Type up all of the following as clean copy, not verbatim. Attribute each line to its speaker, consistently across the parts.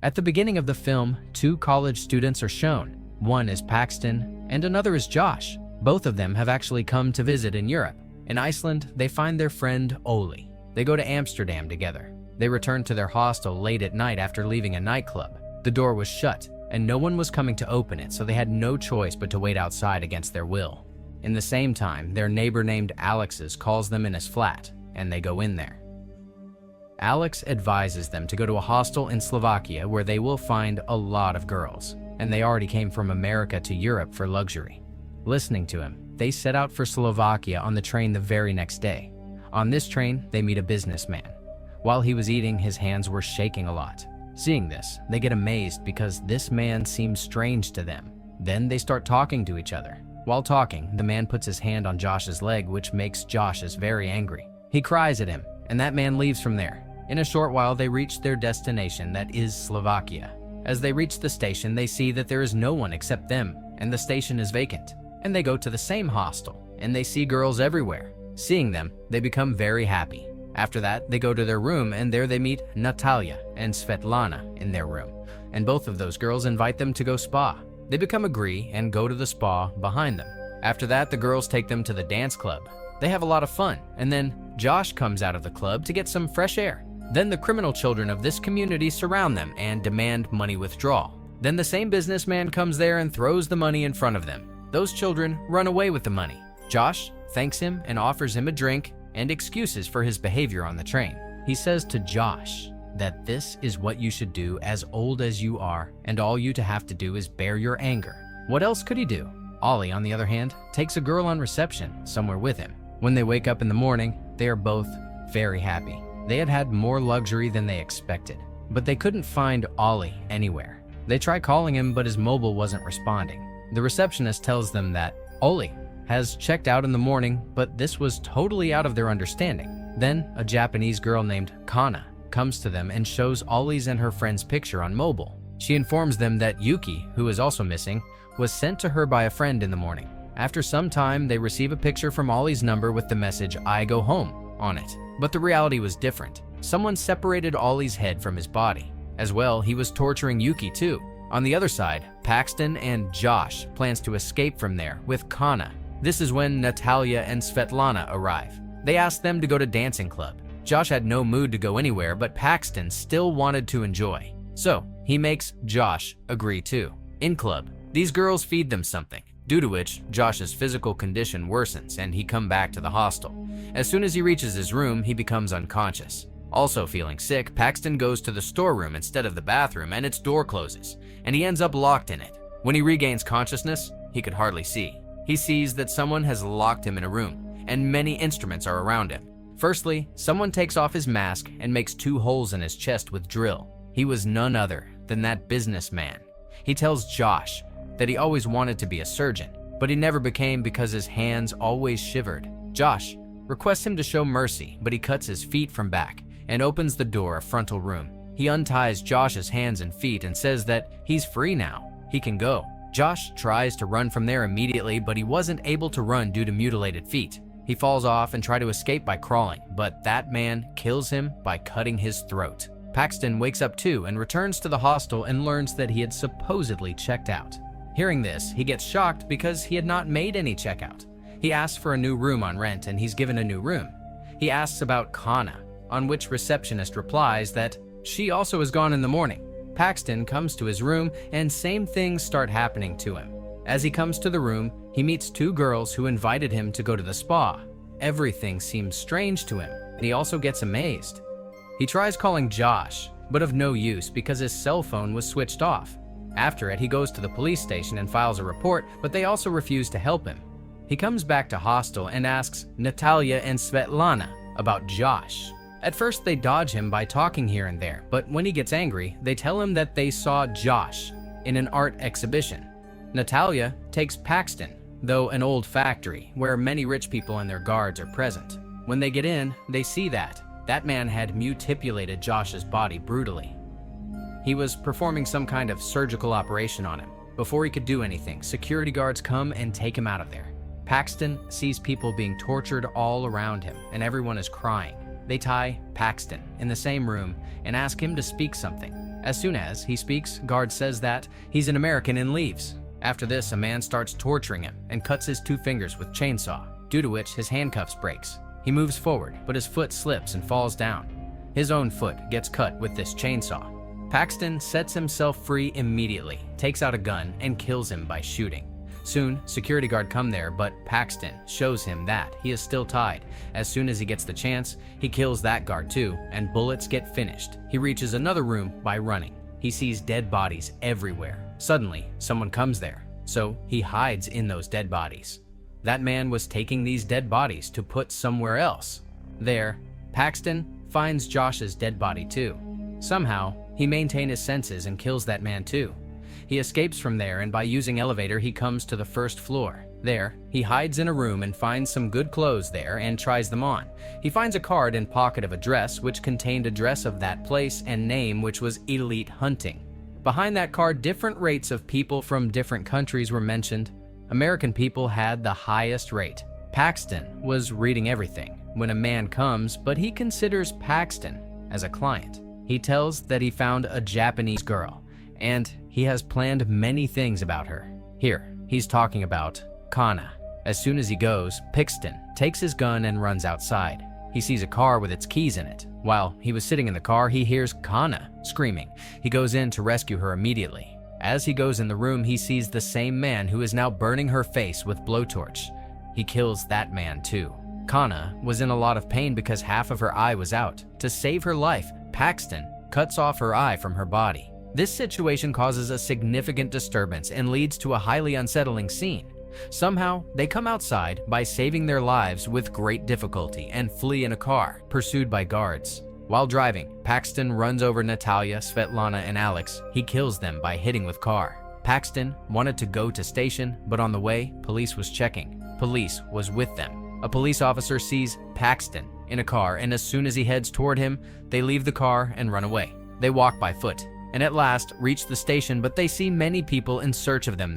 Speaker 1: At the beginning of the film, two college students are shown. One is Paxton and another is Josh. Both of them have actually come to visit in Europe. In Iceland, they find their friend Oli. They go to Amsterdam together. They return to their hostel late at night after leaving a nightclub. The door was shut and no one was coming to open it, so they had no choice but to wait outside against their will. In the same time, their neighbor named Alex's calls them in his flat, and they go in there. Alex advises them to go to a hostel in Slovakia where they will find a lot of girls, and they already came from America to Europe for luxury. Listening to him, they set out for Slovakia on the train the very next day. On this train, they meet a businessman. While he was eating, his hands were shaking a lot. Seeing this, they get amazed because this man seems strange to them. Then they start talking to each other. While talking, the man puts his hand on Josh's leg, which makes Josh very angry. He cries at him, and that man leaves from there. In a short while, they reach their destination, that is Slovakia. As they reach the station, they see that there is no one except them, and the station is vacant. And they go to the same hostel, and they see girls everywhere. Seeing them, they become very happy. After that, they go to their room, and there they meet Natalia and Svetlana in their room. And both of those girls invite them to go spa. They agree and go to the spa behind them. After that, the girls take them to the dance club. They have a lot of fun, and then Josh comes out of the club to get some fresh air. Then the criminal children of this community surround them and demand money withdrawal. Then the same businessman comes there and throws the money in front of them. Those children run away with the money. Josh thanks him and offers him a drink and excuses for his behavior on the train. He says to Josh that this is what you should do as old as you are, and all you to have to do is bear your anger. What else could he do? Ollie, on the other hand, takes a girl on reception somewhere with him. When they wake up in the morning, they are both very happy. They had had more luxury than they expected, but they couldn't find Ollie anywhere. They try calling him, but his mobile wasn't responding. The receptionist tells them that Ollie has checked out in the morning, but this was totally out of their understanding. Then a Japanese girl named Kana comes to them and shows Ollie's and her friend's picture on mobile. She informs them that Yuki, who is also missing, was sent to her by a friend in the morning. After some time, they receive a picture from Ollie's number with the message "I go home" on it. But the reality was different. Someone separated Ollie's head from his body. As well, he was torturing Yuki too. On the other side, Paxton and Josh plans to escape from there with Kana. This is when Natalia and Svetlana arrive. They ask them to go to dancing club. Josh had no mood to go anywhere, but Paxton still wanted to enjoy. So he makes Josh agree too. In club, these girls feed them something, due to which Josh's physical condition worsens and he comes back to the hostel. As soon as he reaches his room, he becomes unconscious. Also feeling sick, Paxton goes to the storeroom instead of the bathroom and its door closes, and he ends up locked in it. When he regains consciousness, he could hardly see. He sees that someone has locked him in a room, and many instruments are around him. Firstly, someone takes off his mask and makes 2 holes in his chest with drill. He was none other than that businessman. He tells Josh that he always wanted to be a surgeon, but he never became because his hands always shivered. Josh requests him to show mercy, but he cuts his feet from back and opens the door of frontal room. He unties Josh's hands and feet and says that he's free now. He can go. Josh tries to run from there immediately, but he wasn't able to run due to mutilated feet. He falls off and tries to escape by crawling, but that man kills him by cutting his throat. Paxton wakes up too and returns to the hostel and learns that he had supposedly checked out. Hearing this, he gets shocked because he had not made any checkout. He asks for a new room on rent and he's given a new room. He asks about Kana, on which receptionist replies that she also is gone in the morning. Paxton comes to his room and same things start happening to him. As he comes to the room, he meets 2 girls who invited him to go to the spa. Everything seems strange to him, and he also gets amazed. He tries calling Josh, but of no use because his cell phone was switched off. After it, he goes to the police station and files a report, but they also refuse to help him. He comes back to hostel and asks Natalia and Svetlana about Josh. At first, they dodge him by talking here and there, but when he gets angry, they tell him that they saw Josh in an art exhibition. Natalia takes Paxton, though an old factory where many rich people and their guards are present. When they get in, they see that man had mutilated Josh's body brutally. He was performing some kind of surgical operation on him. Before he could do anything, security guards come and take him out of there. Paxton sees people being tortured all around him, and everyone is crying. They tie Paxton in the same room and ask him to speak something. As soon as he speaks, guard says that he's an American and leaves. After this, a man starts torturing him and cuts his 2 fingers with chainsaw, due to which his handcuffs breaks. He moves forward, but his foot slips and falls down. His own foot gets cut with this chainsaw. Paxton sets himself free immediately, takes out a gun, and kills him by shooting. Soon, security guard come there, but Paxton shows him that he is still tied. As soon as he gets the chance, he kills that guard too, and bullets get finished. He reaches another room by running. He sees dead bodies everywhere. Suddenly, someone comes there, so he hides in those dead bodies. That man was taking these dead bodies to put somewhere else. There, Paxton finds Josh's dead body too. Somehow, he maintains his senses and kills that man too. He escapes from there, and by using elevator, he comes to the 1st floor. There, he hides in a room and finds some good clothes there and tries them on. He finds a card and pocket of a dress which contained address of that place and name, which was Elite Hunting. Behind that card, different rates of people from different countries were mentioned. American people had the highest rate. Paxton was reading everything when a man comes, but he considers Paxton as a client. He tells that he found a Japanese girl, and he has planned many things about her. Here, he's talking about Kana. As soon as he goes, Paxton takes his gun and runs outside. He sees a car with its keys in it. While he was sitting in the car, he hears Kana screaming. He goes in to rescue her immediately. As he goes in the room, he sees the same man who is now burning her face with blowtorch. He kills that man too. Kana was in a lot of pain because half of her eye was out. To save her life, Paxton cuts off her eye from her body. This situation causes a significant disturbance and leads to a highly unsettling scene. Somehow, they come outside by saving their lives with great difficulty and flee in a car, pursued by guards. While driving, Paxton runs over Natalia, Svetlana, and Alex. He kills them by hitting with car. Paxton wanted to go to station, but on the way, police was checking. Police was with them. A police officer sees Paxton in a car, and as soon as he heads toward him, they leave the car and run away. They walk by foot, and at last reach the station, but they see many people in search of them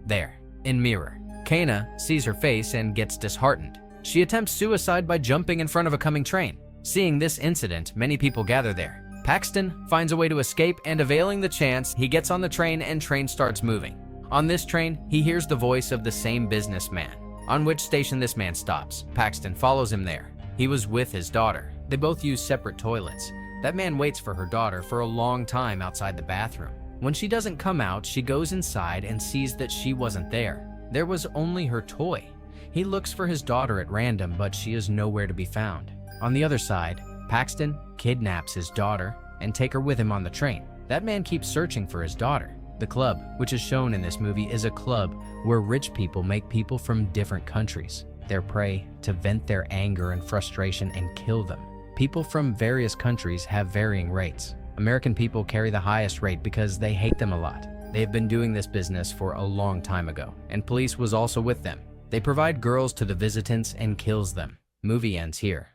Speaker 1: there. In mirror, Kana sees her face and gets disheartened. She attempts suicide by jumping in front of a coming train. Seeing this incident, many people gather there. Paxton finds a way to escape, and availing the chance, he gets on the train and train starts moving. On this train, he hears the voice of the same businessman. On which station this man stops, Paxton follows him there. He was with his daughter. They both use separate toilets. That man waits for her daughter for a long time outside the bathroom. When she doesn't come out, she goes inside and sees that she wasn't there. There was only her toy. He looks for his daughter at random, but she is nowhere to be found. On the other side, Paxton kidnaps his daughter and takes her with him on the train. That man keeps searching for his daughter. The club, which is shown in this movie, is a club where rich people make people from different countries their prey to vent their anger and frustration and kill them. People from various countries have varying rates. American people carry the highest rate because they hate them a lot. They have been doing this business for a long time ago, and police was also with them. They provide girls to the visitants and kills them. Movie ends here.